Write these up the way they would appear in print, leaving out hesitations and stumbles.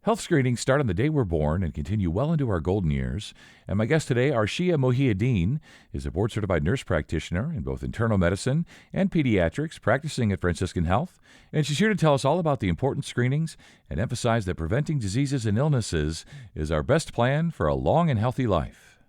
Health screenings start on the day we're born and continue well into our golden years. And my guest today, Arshia Mohiuddin, is a board-certified nurse practitioner in both internal medicine and pediatrics, practicing at Franciscan Health. And she's here to tell us all about the important screenings and emphasize that preventing diseases and illnesses is our best plan for a long and healthy life.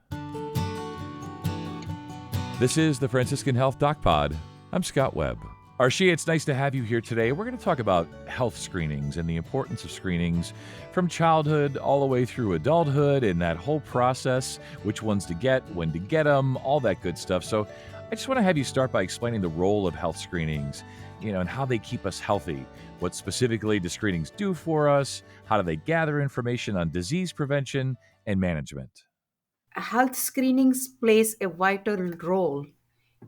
This is the Franciscan Health Doc Pod. I'm Scott Webb. Arshia, it's nice to have you here today. We're going to talk about health screenings and the importance of screenings from childhood all the way through adulthood and that whole process, which ones to get, when to get them, all that good stuff. So I just want to have you start by explaining the role of health screenings, and how they keep us healthy. What specifically do screenings do for us? How do they gather information on disease prevention and management? Health screenings plays a vital role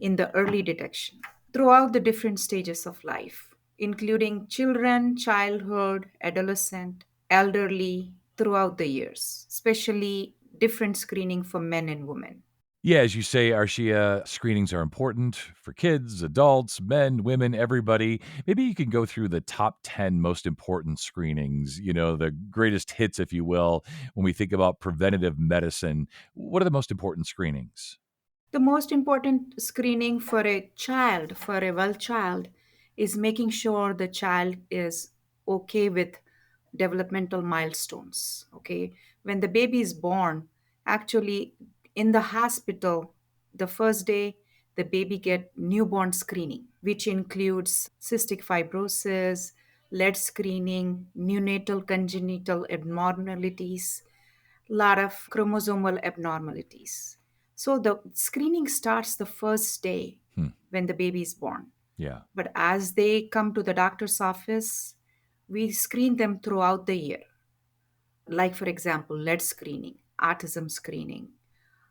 in the early detection throughout the different stages of life, including children, childhood, adolescent, elderly, throughout the years, especially different screening for men and women. Yeah, as you say, Arshia, screenings are important for kids, adults, men, women, everybody. Maybe you can go through the top 10 most important screenings, the greatest hits, if you will, when we think about preventative medicine. What are the most important screenings? The most important screening for a child, for a well child, is making sure the child is okay with developmental milestones. Okay. When the baby is born, actually in the hospital, the first day, the baby get newborn screening, which includes cystic fibrosis, lead screening, neonatal congenital abnormalities, lot of chromosomal abnormalities. So the screening starts the first day Hmm. when the baby is born. Yeah. But as they come to the doctor's office, we screen them throughout the year. Like, for example, lead screening, autism screening,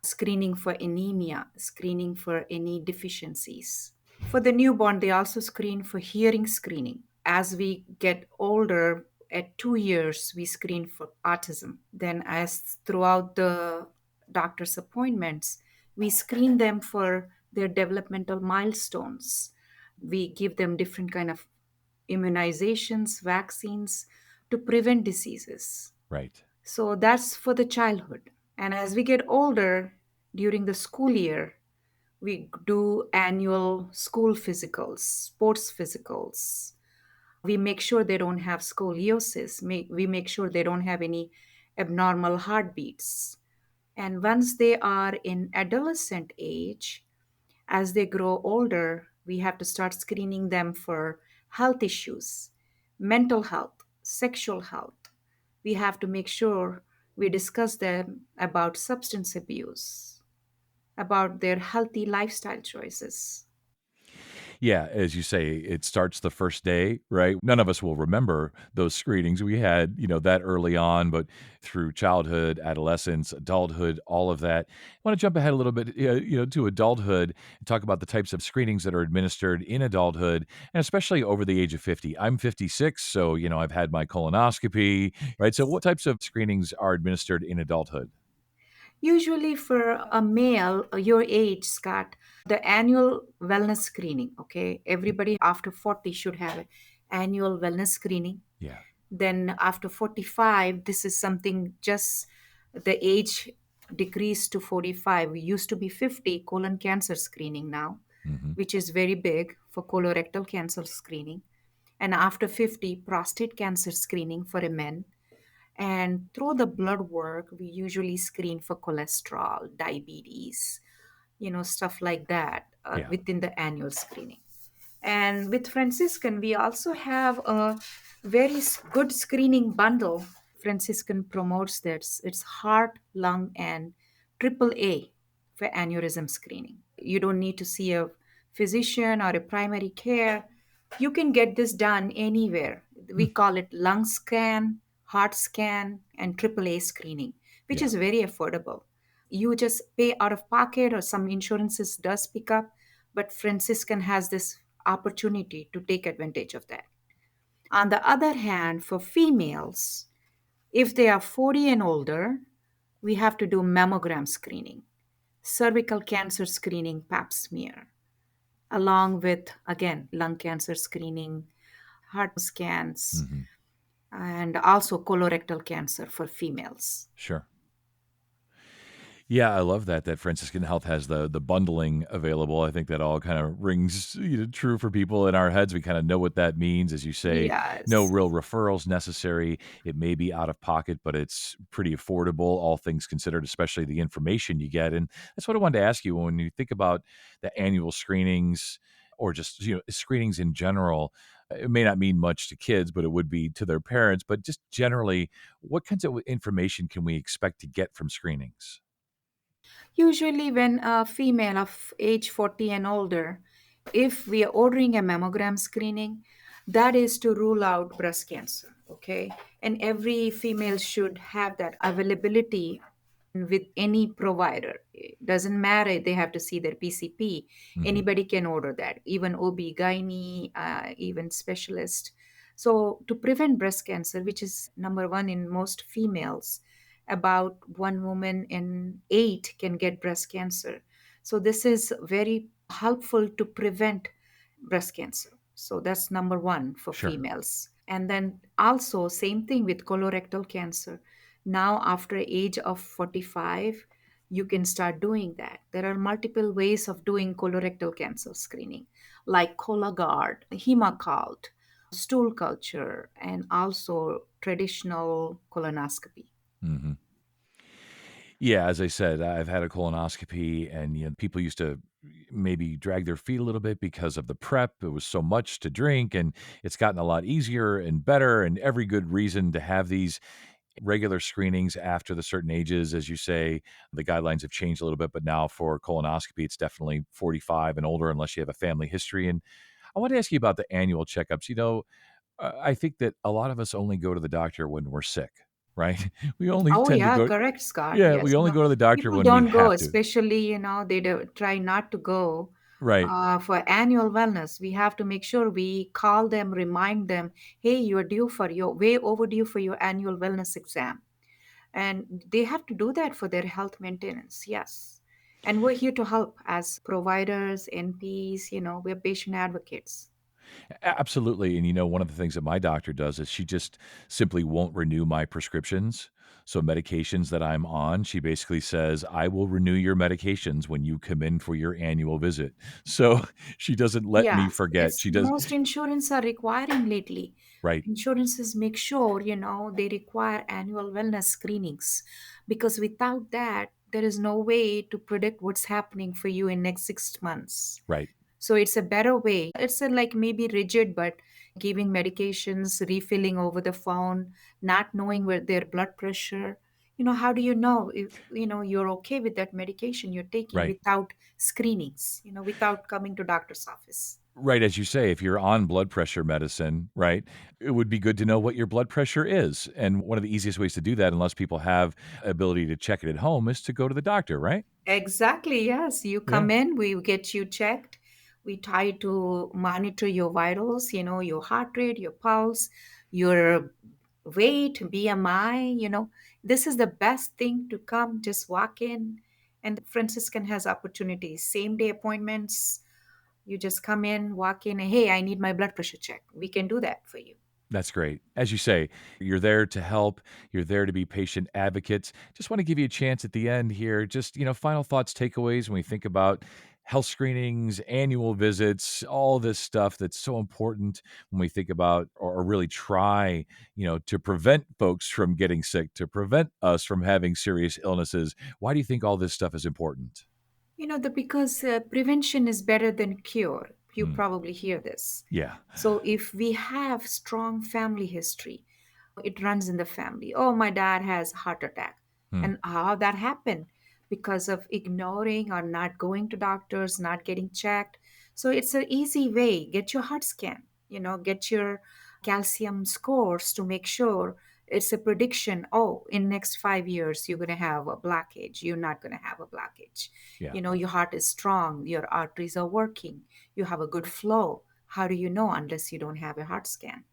screening for anemia, screening for any deficiencies. For the newborn, they also screen for hearing screening. As we get older, at 2 years, we screen for autism. Then, as throughout the doctor's appointments, we screen them for their developmental milestones. We give them different kind of immunizations, vaccines to prevent diseases. Right. So that's for the childhood. And as we get older, during the school year, we do annual school physicals, sports physicals. We make sure they don't have scoliosis. We make sure they don't have any abnormal heartbeats. And once they are in adolescent age, as they grow older, we have to start screening them for health issues, mental health, sexual health. We have to make sure we discuss them about substance abuse, about their healthy lifestyle choices. Yeah, as you say, it starts the first day, right? None of us will remember those screenings we had, that early on, but through childhood, adolescence, adulthood, all of that. I want to jump ahead a little bit, to adulthood and talk about the types of screenings that are administered in adulthood, and especially over the age of 50. I'm 56, so, I've had my colonoscopy, right? So what types of screenings are administered in adulthood? Usually, for a male, your age, Scott, the annual wellness screening, okay? Everybody after 40 should have an annual wellness screening. Yeah. Then, after 45, this is something just the age decreased to 45. We used to be 50 colon cancer screening now, Hmm. which is very big for colorectal cancer screening. And after 50, prostate cancer screening for a men. And through the blood work, we usually screen for cholesterol, diabetes, stuff like that Yeah. within the annual screening. And with Franciscan, we also have a very good screening bundle. Franciscan promotes that it's heart, lung, and triple A for aneurysm screening. You don't need to see a physician or a primary care. You can get this done anywhere. We Hmm. call it lung scan, heart scan, and triple A screening, which Yeah. is very affordable. You just pay out of pocket, or some insurances does pick up, but Franciscan has this opportunity to take advantage of that. On the other hand, for females, if they are 40 and older, we have to do mammogram screening, cervical cancer screening, pap smear, along with, again, lung cancer screening, heart scans. Hmm. and also colorectal cancer for females. Sure. Yeah, I love that Franciscan Health has the bundling available. I think that all kind of rings, true for people in our heads. We kind of know what that means. As you say, no Yes. real referrals necessary. It may be out of pocket, but it's pretty affordable, all things considered, especially the information you get. And that's what I wanted to ask you when you think about the annual screenings or just, screenings in general. It may not mean much to kids, but it would be to their parents. But just generally, what kinds of information can we expect to get from screenings? Usually, when a female of age 40 and older, if we are ordering a mammogram screening, that is to rule out breast cancer. Okay. And every female should have that availability with any provider. It doesn't matter, they have to see their PCP. Hmm. Anybody can order that, even OB-GYN, even specialist. So, to prevent breast cancer, which is number one in most females, about one woman in eight can get breast cancer. So, this is very helpful to prevent breast cancer. So, that's number one for Sure. females. And then also, same thing with colorectal cancer. Now, after age of 45, you can start doing that. There are multiple ways of doing colorectal cancer screening, like Cologuard, Hemoccult, stool culture, and also traditional colonoscopy. Hmm. Yeah, as I said, I've had a colonoscopy, and people used to maybe drag their feet a little bit because of the prep. It was so much to drink, and it's gotten a lot easier and better, and every good reason to have these regular screenings after the certain ages. As you say, the guidelines have changed a little bit, but now for colonoscopy, it's definitely 45 and older, unless you have a family history. And I want to ask you about the annual checkups. I think that a lot of us only go to the doctor when we're sick, right? We only Oh, tend to yeah, go. correct, Scott. Yeah, Yes. we only go to the doctor People when we don't go, have to. especially, they do try not to go Right, for annual wellness. We have to make sure we call them, remind them, hey, you're due for your way overdue for your annual wellness exam. And they have to do that for their health maintenance. Yes. And we're here to help as providers, NPs, we're patient advocates. absolutely. And one of the things that my doctor does is she just simply won't renew my prescriptions. So medications that I'm on, she basically says, "I will renew your medications when you come in for your annual visit." So she doesn't let me Yes, forget. it's She does. most insurance are requiring lately. Right, Insurances make sure, they require annual wellness screenings because without that, there is no way to predict what's happening for you in next 6 months. right. So it's a better way. It's a, like maybe rigid, but giving medications, refilling over the phone, not knowing where their blood pressure. How do you know if you're okay with that medication you're taking Right. without screenings, without coming to doctor's office? Right, as you say, if you're on blood pressure medicine, right, it would be good to know what your blood pressure is, and one of the easiest ways to do that, unless people have ability to check it at home, is to go to the doctor, right? Exactly, yes. You Yeah, come in, we get you checked. We try to monitor your vitals, your heart rate, your pulse, your weight, BMI, This is the best thing to come, just walk in. And Franciscan has opportunities, same day appointments. You just come in, walk in, and hey, I need my blood pressure check. We can do that for you. that's great. As you say, you're there to help, you're there to be patient advocates. Just want to give you a chance at the end here, just, final thoughts, takeaways when we think about health screenings, annual visits, all this stuff that's so important when we think about or really try, to prevent folks from getting sick, to prevent us from having serious illnesses. Why do you think all this stuff is important? Because prevention is better than cure. You Hmm. probably hear this. Yeah. So if we have strong family history, it runs in the family. Oh, my dad has heart attack. Hmm. And how that happened? Because of ignoring or not going to doctors, not getting checked. So it's an easy way. Get your heart scan, get your calcium scores to make sure it's a prediction. Oh, in next 5 years, you're going to have a blockage. You're not going to have a blockage. Yeah. Your heart is strong. Your arteries are working. You have a good flow. How do you know unless you don't have a heart scan?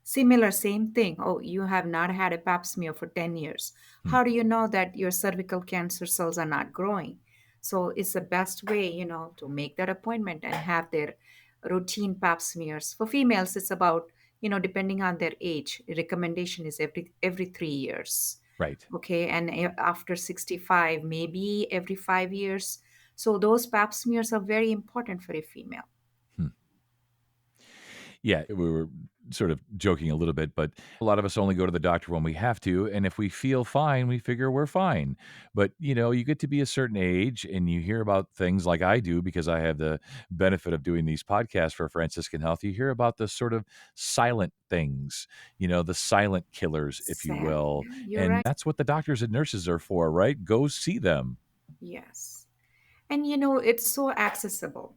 Similar, same thing. Oh, you have not had a pap smear for 10 years. Hmm. How do you know that your cervical cancer cells are not growing? So it's the best way, to make that appointment and have their routine pap smears. For females, it's about depending on their age, recommendation is every 3 years. Right. Okay, and after 65, maybe every 5 years. So those pap smears are very important for a female. Hmm. Yeah, we were sort of joking a little bit, but a lot of us only go to the doctor when we have to. And if we feel fine, we figure we're fine. But, you get to be a certain age and you hear about things like I do because I have the benefit of doing these podcasts for Franciscan Health. You hear about the sort of silent things, the silent killers, if you Sad. will. Yeah, you're And right. that's what the doctors and nurses are for, right? Go see them. Yes. And it's so accessible.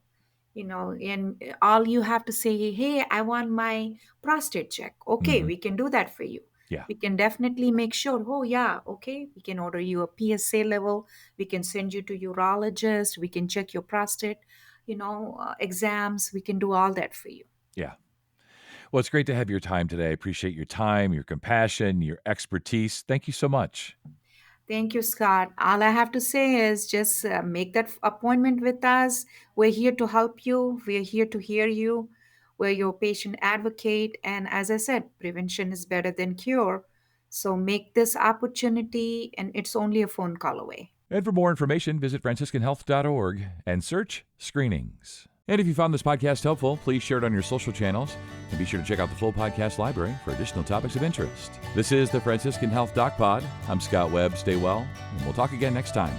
And all you have to say, hey, I want my prostate check. Okay, Hmm. we can do that for you. Yeah. We can definitely make sure, oh yeah, okay, we can order you a PSA level, we can send you to urologist, we can check your prostate, exams, we can do all that for you. Yeah. Well, it's great to have your time today. I appreciate your time, your compassion, your expertise. Thank you so much. Thank you, Scott. All I have to say is just make that appointment with us. We're here to help you. We're here to hear you. We're your patient advocate. And as I said, prevention is better than cure. So make this opportunity, and it's only a phone call away. And for more information, visit franciscanhealth.org and search screenings. And if you found this podcast helpful, please share it on your social channels and be sure to check out the full podcast library for additional topics of interest. This is the Franciscan Health Doc Pod. I'm Scott Webb. Stay well, and we'll talk again next time.